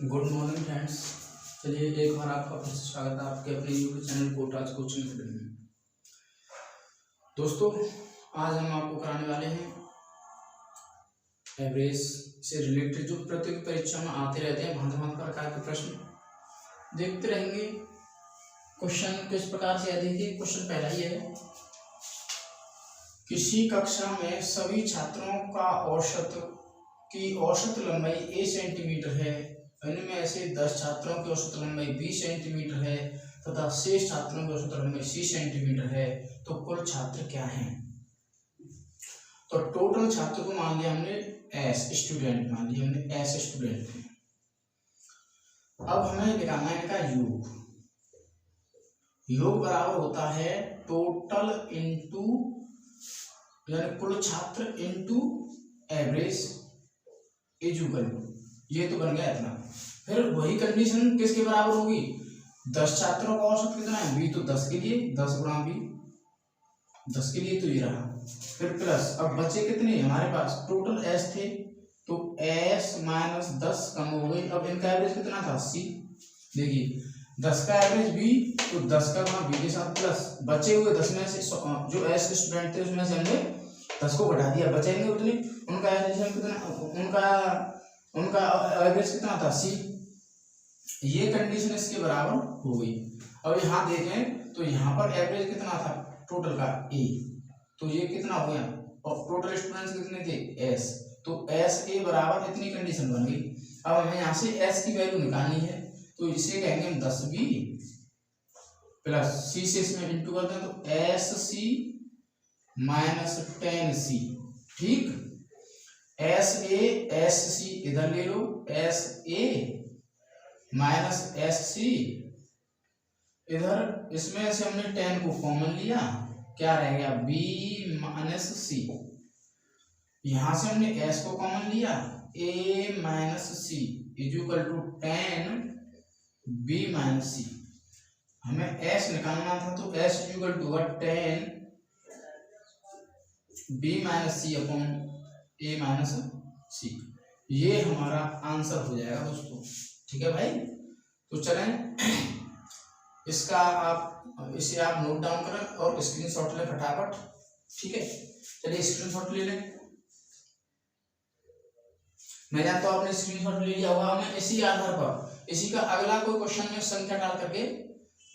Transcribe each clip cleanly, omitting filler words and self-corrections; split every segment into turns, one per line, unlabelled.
Good morning friends. चलिए एक बार आपका फिर से स्वागत है आपके अपने YouTube channel Kota's coaching centre में। दोस्तों आज हम आपको कराने वाले हैं एवरेज से रिलेटेड जो प्रतियोगी परीक्षा में आते रहते हैं भांति भांति प्रकार के प्रश्न देखते रहेंगे। क्वेश्चन किस प्रकार से है देखिए। क्वेश्चन पहला ही है, किसी कक्षा में सभी छात्रों का औसत लंबाई a सेंटीमीटर है। इनमें ऐसे 10 छात्रों की औसत लंबाई 20 सेंटीमीटर है तथा शेष छात्रों की औसत लंबाई 30 सेंटीमीटर है, तो कुल छात्र क्या हैं? तो टोटल छात्र को मान लिया हमने एस स्टूडेंट, मान लिया हमने एस स्टूडेंट। अब हमें निकालना है इनका योग। योग बराबर होता है टोटल इंटू यानी कुल छात्र इंटू एवरेज इक्वल, ये तो बन गया इतना। फिर वही कंडीशन किसके बराबर होगी? 10 छात्रों का औसत कितना है? बी, तो 10 के लिए 10 गुणा बी, 10 के लिए तो ये रहा। फिर प्लस अब बचे कितने हमारे पास? टोटल एस थे तो एस माइनस 10 कम हो गई। अब इनका एवरेज कितना था? 80। देखिए 10 का एवरेज बी तो 10 का गुणा बी के साथ प्लस बचे हुए 10 में से जो एस के स्टूडेंट थे उसमें से हमने 10 को घटा दिया, बचेंगे उतने। उनका एवरेज कितना उनका एवरेज कितना था? 80। ये कंडीशन इसके बराबर हो गई। अब यहाँ देखें तो यहाँ पर एवरेज कितना था टोटल का? ए, तो ये कितना हो गया? और टोटल स्टूडेंट्स कितने थे? एस, तो एस ए बराबर इतनी कंडीशन बन गई। अब हमें यहाँ से एस की वैल्यू निकालनी है तो इसे कहेंगे हम 10 बी प्लस सी से इसमें इंटू करते हैं तो एस सी माइनस 10 सी। ठीक, एस एस सी इधर ले लो, S A minus S C इधर, इसमें से हमने 10 को कॉमन लिया, क्या रह गया? B minus C. यहां से हमने एस को कॉमन लिया, A minus C equal to 10 B minus C. हमें एस निकालना था तो S equal to 10 B minus C upon A minus C. ये हमारा आंसर हो जाएगा दोस्तों। ठीक है भाई, तो चलें इसका इसे आप नोट डाउन करें और स्क्रीनशॉट लें फटाफट। ठीक है, चलिए स्क्रीनशॉट ले लें। मैं जानता हूं आपने स्क्रीनशॉट ले लिया होगा। मैं इसी आधार पर इसी का अगला कोई क्वेश्चन में संख्या डाल करके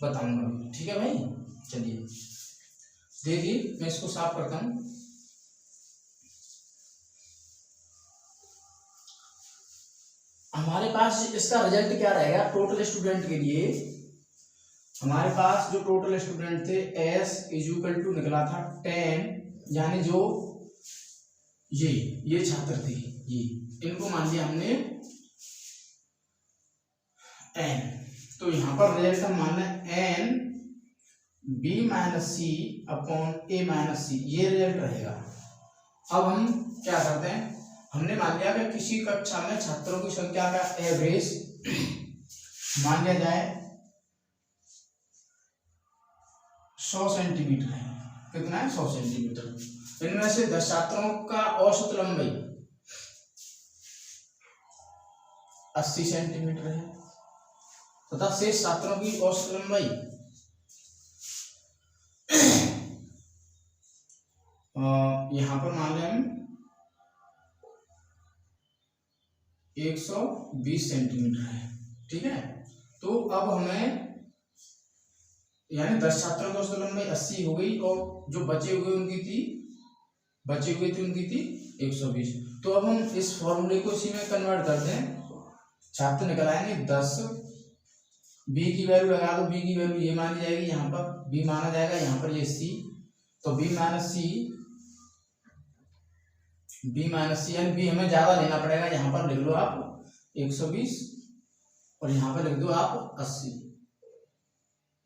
बताऊंगा। ठीक है भाई, चलिए देखिए मैं इसको साफ करता हूं। हमारे पास इसका रिजल्ट क्या रहेगा? टोटल स्टूडेंट के लिए हमारे पास जो टोटल स्टूडेंट थे एस इक्वल टू निकला था 10, यानी जो ये छात्र थे, ये इनको मान लिया हमने एन, तो यहां पर रिजल्ट हम मान लें N B minus C upon A minus C, ये रिजल्ट रहेगा। अब हम क्या करते हैं, हमने मान लिया कि किसी कक्षा में छात्रों की संख्या का एवरेज मान लिया जाए 100 सेंटीमीटर है। कितना है? 100 सेंटीमीटर। इनमें से 10 छात्रों का औसत लंबाई 80 सेंटीमीटर है तथा शेष छात्रों की औसत लंबाई यहां पर मान लें हम 120 सेंटीमीटर है। ठीक है, तो अब हमें यानी 10 छात्रों की औसत लंबाई 80 हो गई और जो बचे हुए उनकी थी 120। तो अब हम इस फॉर्मूले को इसी में कन्वर्ट करते हैं। छात्र निकल आएंगे 10, बी की वैल्यू लगा दो, बी की वैल्यू ये मानी जाएगी, यहाँ पर बी माना जाएगा, यहाँ पर ये सी, तो बी माइनस सी यानी बी हमें ज्यादा लेना पड़ेगा। यहाँ पर लिख लो आप 120 और यहाँ पर लिख दो आप 80,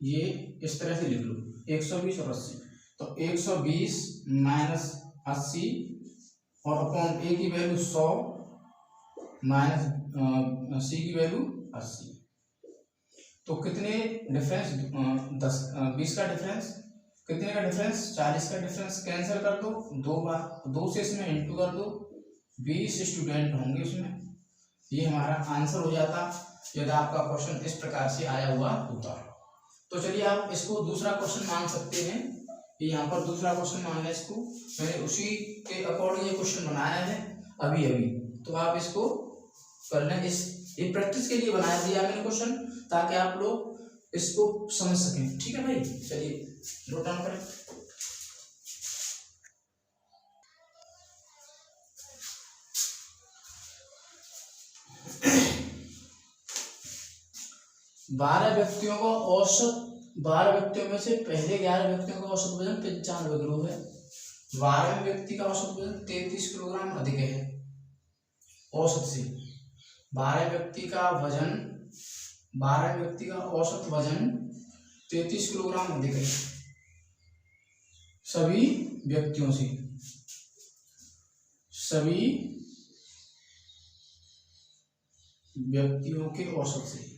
ये इस तरह से लिख लो 120 और 80, तो 120 माइनस 80 और अपॉन ए की वैल्यू 100 माइनस सी की वैल्यू 80, तो कितने डिफरेंस? 20 का डिफरेंस, कितने का डिफरेंस? 40 का डिफरेंस। कैंसिल कर दो 2 बार, 2 से इसमें इंटू कर दो, 20 स्टूडेंट होंगे उसमें, ये हमारा आंसर हो जाता यदि आपका क्वेश्चन इस प्रकार से आया हुआ होता। तो चलिए आप इसको दूसरा क्वेश्चन मान सकते हैं, यहाँ पर दूसरा क्वेश्चन मान लें इसको, मैंने उसी के अकॉर्डिंग ये क्वेश्चन बनाया है अभी अभी, तो आप इसको कर लें। ये प्रैक्टिस के लिए बनाया दिया मैंने क्वेश्चन, ताकि आप लोग इसको समझ सकें। ठीक है भाई, चलिए नोट डाउन करें। 12 व्यक्तियों का औसत, 12 व्यक्तियों में से पहले 11 व्यक्तियों का औसत वजन 95 किलो है, 12वें व्यक्ति का औसत वजन 33 किलोग्राम अधिक है औसत से। 12 व्यक्ति का वजन, 12 व्यक्ति का औसत वजन 33 किलोग्राम अधिक है सभी व्यक्तियों से, सभी व्यक्तियों के औसत से,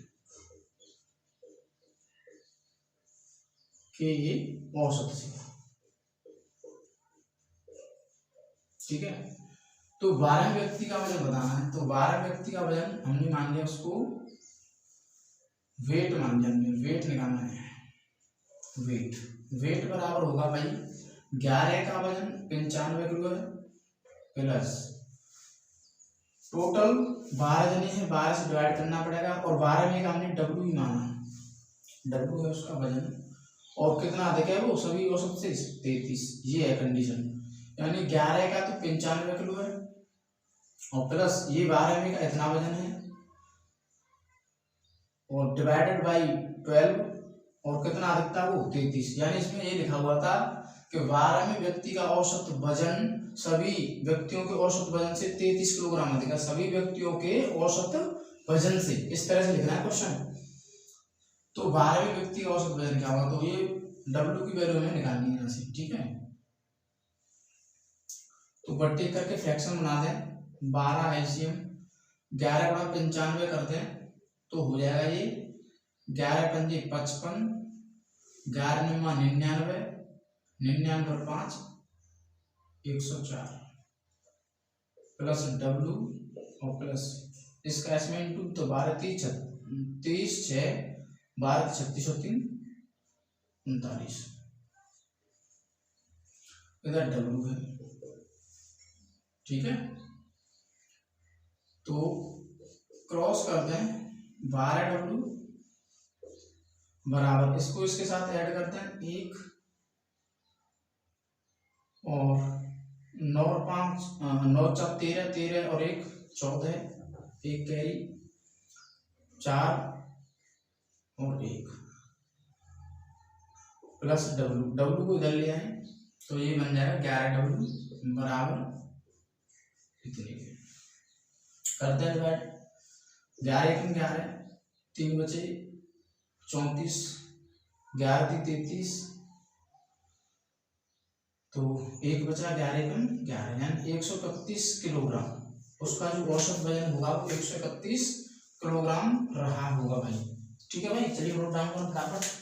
के औसत से। ठीक है, तो 12 व्यक्ति का वजन बताना है, तो 12 व्यक्ति का वजन हमने मान लिया, उसको वेट मान लिया हमने, वेट निकालना है। वेट बराबर होगा भाई 11 का वजन 95 किलो है, प्लस टोटल 12 जने हैं, 12 से डिवाइड करना पड़ेगा, और 12 में का हमने डब्ल्यू ही माना, डब्ल्यू है उसका वजन, और कितना अधिक है वो सभी औसत से 33। ये है कंडीशन, यानी 11 का तो 95 किलो है, और प्लस ये 12 में का इतना वजन है, और डिवाइडेड बाई 12, और कितना अधिक था वो 33। यानी इसमें ये लिखा हुआ था कि 12वें व्यक्ति का औसत वजन सभी व्यक्तियों के औसत वजन से 33 किलोग्राम अधिक है, सभी व्यक्तियों के औसत वजन से, इस तरह से लिखना है क्वेश्चन। तो 12वें व्यक्ति का औसत वजन क्या होगा, तो ये W की वैल्यू हमें निकालनी है यहाँ से। ठीक है, तो बट्टे करके फ्रैक्शन बना दें, 12 LCM 11 गुणा 95 कर दें, तो हो जाएगा ये 11 पंजे 55, 11 निम्मा 99, 99 पर 5 104, प्लस W और प्लस इसका इसमें इंटू, तो 12 30 6 12 36 और 3 39, इधर W है। ठीक है, तो क्रॉस कर दें, 12W बराबर, इसको इसके साथ ऐड करते हैं 1 और 9 और 5 9 4 13, 13 और 1 14, 1 कैरी 4 और 1 प्लस W को इधर ले आए, तो ये बन जाएगा 11W बराबर इतने के। करते हैं डिवाइड, 11 1 11, 3 बचे 34, 11 3 33, तो 1 बचा, 11 1 11, यानी 131 किलोग्राम उसका जो औसत वजन होगा वो 131 किलोग्राम रहा होगा भाई। ठीक है भाई, चलिए नोट डाउन करो फटाफट।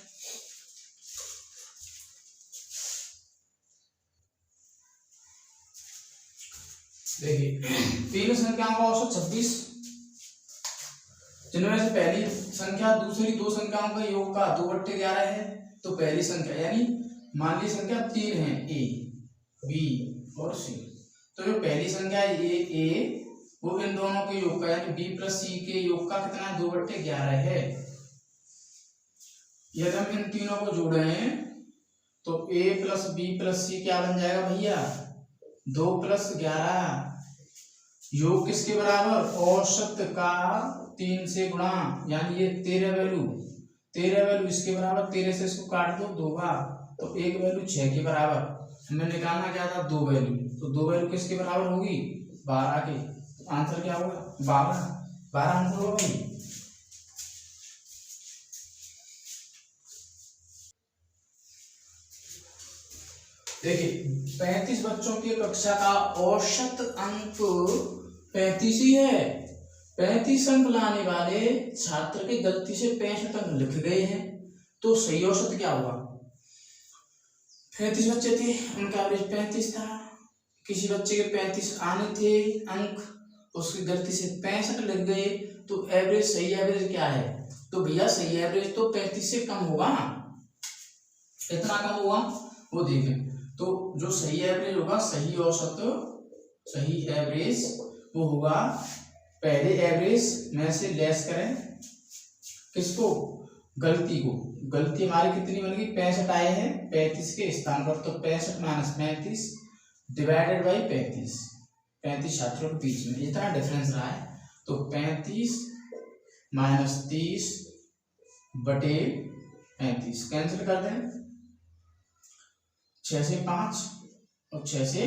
देखिए, तीन संख्याओं का औसत 26, जिनमें से पहली संख्या दूसरी दो संख्याओं का योग का 2/11 है, तो पहली संख्या यानी मान ली संख्या 3 है, A B और C, तो जो पहली संख्या है A वो इन दोनों के योग का यानी B प्लस C के योग का कितना है 2/11 है। यदि हम इन तीनों को जोड़े हैं तो A plus B plus C क्या बन जाएगा भैया 2 + 11, योग किसके बराबर, औसत का 3 से गुणा, यानी ये 13 वैल्यू इसके बराबर, 13 से इसको काट दो 2 बार, तो 1 वैल्यू 6 के बराबर। हमें निकालना क्या था 2 वैल्यू, तो 2 वैल्यू किसके बराबर होगी 12 के, आंसर क्या होगा 12 आंसर होगा भाई। देखिए 35 बच्चों की कक्षा का औसत अंक 35 ही है, 35 अंक लाने वाले छात्र के गलती से 65 अंक लिख गए हैं, तो सही औसत क्या होगा। 35 बच्चे थे, उनका एवरेज 35 था, किसी बच्चे के 35 आने थे अंक उसकी गलती से 65 लिख गए, तो एवरेज सही एवरेज क्या है, तो भैया सही एवरेज तो 35 से कम होगा ना, इतना कम होगा वो देखें। तो जो सही एवरेज होगा, सही औसत, सही एवरेज वो होगा पहले एवरेज में से लेस करें किसको, गलती को। गलती हमारी कितनी बन गई, 65 आए हैं 35 के स्थान पर, तो 65 माइनस 35 डिवाइडेड बाई 35, 35 छात्रों के बीच में इतना डिफरेंस रहा है, तो 35 माइनस 30 बटे 35 कैंसिल कर दें, 6 से 5 और 6 से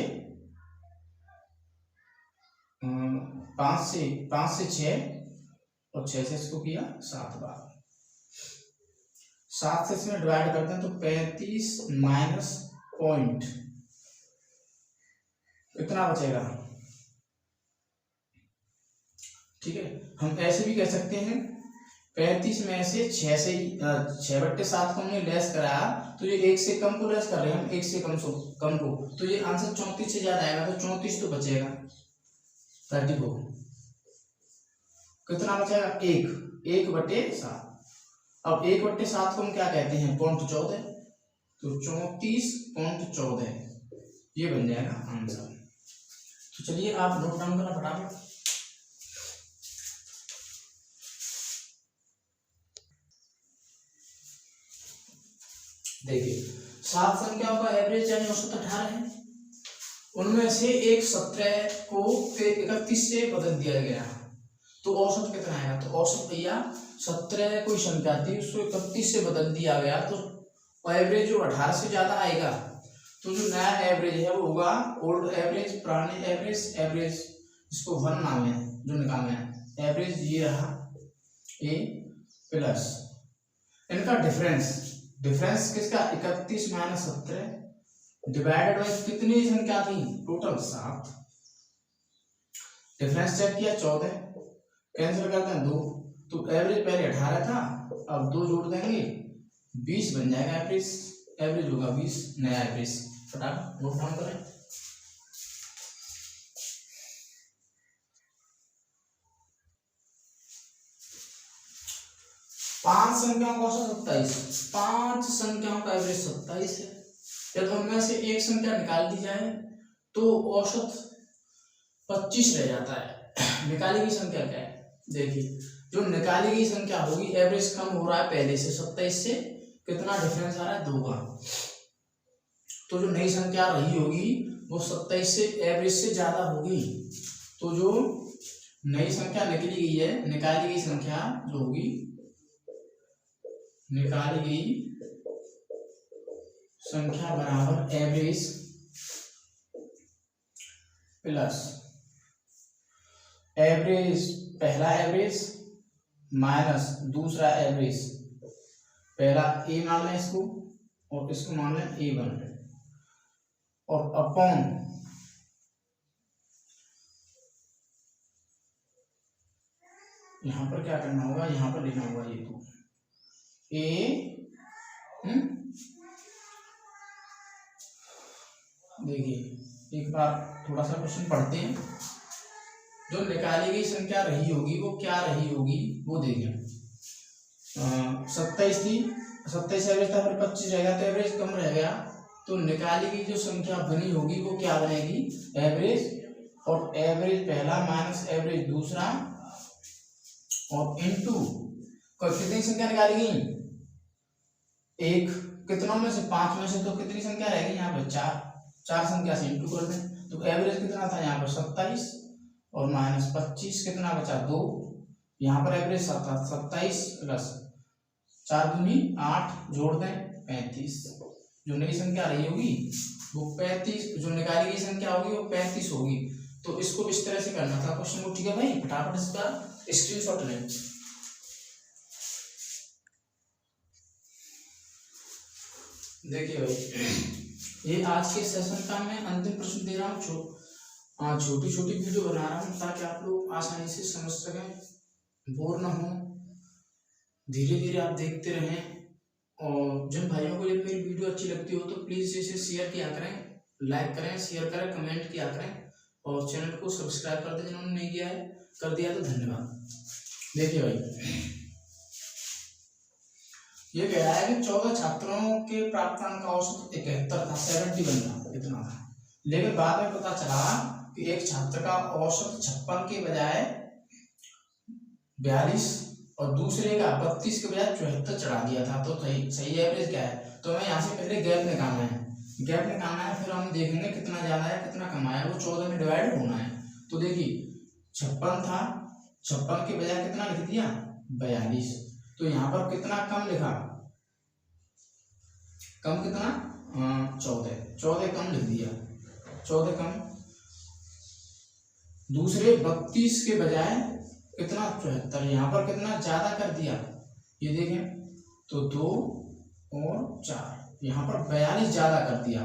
5 से 6 और 6 से इसको किया 7 बार, 7 से इसमें डिवाइड करते हैं तो 35 माइनस पॉइंट इतना बचेगा। ठीक है, हम ऐसे भी कह सकते हैं 35 में से 6/7 को हमने लेस कराया, तो ये 1 से कम को लेस कर रहे हैं हम, 1 से कम को, तो ये आंसर 34 से ज्यादा आएगा, तो 34 तो बचेगा 34, कितना बचेगा 1/7। अब 1/7 को हम क्या कहते हैं, 0.14, तो 34.14 ये बन जाएगा आंसर। तो चलिए आप नोट डाउन करना फटाफट। देखिए 7 संख्याओं का एवरेज यानी औसत 18 है, उनमें से एक 17 को 31 से बदल दिया गया, तो औसत कितना आएगा, तो औसत भैया 17 कोई संख्या थी उसको 31 से बदल दिया गया, तो एवरेज जो 18 से ज्यादा आएगा, तो जो नया एवरेज है वो होगा ओल्ड एवरेज, पुराने एवरेज इसको 1 नाम है जो निकालना है, एवरेज ये रहा ए प्लस इनका डिफरेंस किसका, 31 माइनस 17 डिवाइडेड बाई कितनी संख्या थी, टोटल 7, डिफरेंस चेक किया 14, कैंसिल करते हैं 2, तो एवरेज पहले 18 था, अब 2 जोड़ देंगे 20 बन जाएगा एवरेज होगा 20 नया एवरेज। फटाफट नोट डाउन करें। 5 संख्याओं का औसत 27, 5 संख्याओं का एवरेज 27 है। यदि उनमें से एक संख्या निकाल दी जाए तो औसत 25 रह जाता है। निकाली गई संख्या क्या है, देखिए जो निकाली गई संख्या होगी एवरेज कम हो रहा है पहले से 27 से, कितना डिफरेंस आ रहा है 2 का, तो जो नई संख्या रही होगी वो 27 से एवरेज से ज्यादा होगी, तो जो नई संख्या निकली गई है, निकाली गई संख्या जो होगी, निकाली गई संख्या बराबर एवरेज प्लस एवरेज, पहला एवरेज माइनस दूसरा एवरेज, पहला ए मान लें इसको और इसको मान लें A1, और अपॉन यहां पर क्या करना होगा, यहां पर लिखना होगा ये तो ए, देखिए एक बार थोड़ा सा क्वेश्चन पढ़ते हैं। जो निकाली गई संख्या रही होगी वो क्या रही होगी वो देखें, 27 थी, 27 एवरेज था, फिर 25 रहेगा तो एवरेज कम रह गया, तो निकाली गई जो संख्या बनी होगी वो क्या बनेगी एवरेज, और एवरेज पहला माइनस एवरेज दूसरा और इनटू कितनी संख्या निकाली गई, एक, कितनों में से 5 में से, तो कितनी संख्या रहेगी यहाँ पे 4 संख्या से इंटू कर दें, तो एवरेज कितना था यहाँ पर 27 और माइनस 25 कितना बचा 2, यहाँ पर एवरेज 27 प्लस 4 दूनी 8 जोड़ दें 35, जो नई संख्या रही होगी वो 35, जो निकाली गई संख्या होगी वो 35 होगी। तो इसको इस तरह से करना था क्वेश्चन को, ठीक है भाई, फटाफट इसका स्क्रीनशॉट लें। देखिए भाई ये आज के सेशन का मैं अंतिम प्रश्न दे रहा हूँ, छोटी छोटी वीडियो बना रहा हूँ ताकि आप लोग आसानी से समझ सकें, बोर ना हो, धीरे धीरे आप देखते रहें, और जिन भाइयों को ये मेरी वीडियो अच्छी लगती हो तो प्लीज़ इसे शेयर किया करें, लाइक करें, शेयर करें, कमेंट किया करें, और चैनल को सब्सक्राइब कर दे जिन्होंने नहीं किया है, कर दिया तो धन्यवाद। देखिए भाई, ये कह रहा है कि 14 छात्रों के प्राप्तांक का औसत 71 था, 71 था, इतना था। लेकिन बाद में पता चला कि एक छात्र का औसत 56 के बजाय 42 और दूसरे का 32 के बजाय 74 चढ़ा दिया था। तो सही एवरेज क्या है? तो हमें यहाँ से पहले गैप निकालना है, गैप निकालना है, फिर हम देखेंगे कितना ज्यादा है कितना कम आया, वो 14 में डिवाइड होना है। तो देखिए 56 था, 56 के बजाय कितना लिख दिया 42, तो यहाँ पर कितना कम लिखा, कम कितना 14 कम लिख दिया, 14 कम। दूसरे 32 के बजाय कितना 74, यहाँ पर कितना ज्यादा कर दिया, ये देखें तो 2 और 4, यहाँ पर 42 ज्यादा कर दिया।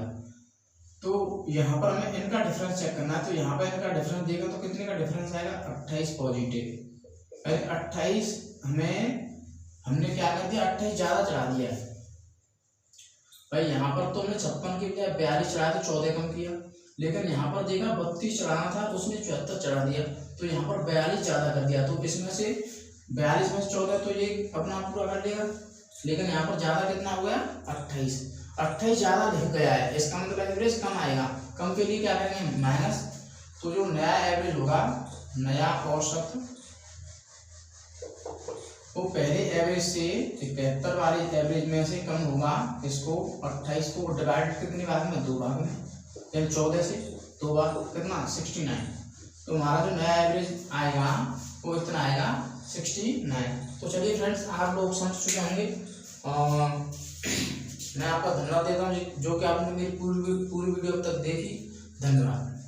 तो यहाँ पर हमें इनका डिफरेंस चेक करना है, तो यहाँ पर इनका डिफरेंस देगा तो कितने का डिफरेंस आएगा 28 पॉजिटिव। 28 हमने क्या कर दिया 28 ज्यादा चढ़ा दिया है भाई। यहाँ पर तो हमने 56 के बजाय 42 चढ़ाया तो 14 कम किया, लेकिन यहाँ पर देखा 32 चढ़ाना था उसने 74 चढ़ा दिया, तो यहाँ पर 42 ज्यादा कर दिया। तो इसमें से 42 में से 14 तो ये अपना पूरा कर लेगा, लेकिन यहाँ पर ज्यादा कितना हो गया 28 ज्यादा लिख गया है, इसका मतलब एवरेज कम आएगा। कम के लिए क्या करेंगे माइनस, तो जो नया एवरेज होगा, नया औसत, वो पहले एवरेज से 71 वाले एवरेज में से कम होगा। इसको 28 को डिवाइड कितने भाग में 2 भाग में, यानी 14 से 2 भाग कितना 69, तो हमारा जो नया एवरेज आएगा वो इतना आएगा 69। तो चलिए फ्रेंड्स, आप लोग समझ चुके होंगे और मैं आपका धन्यवाद देता हूँ जो कि आपने मेरी पूरी वीडियो तक देखी। धन्यवाद।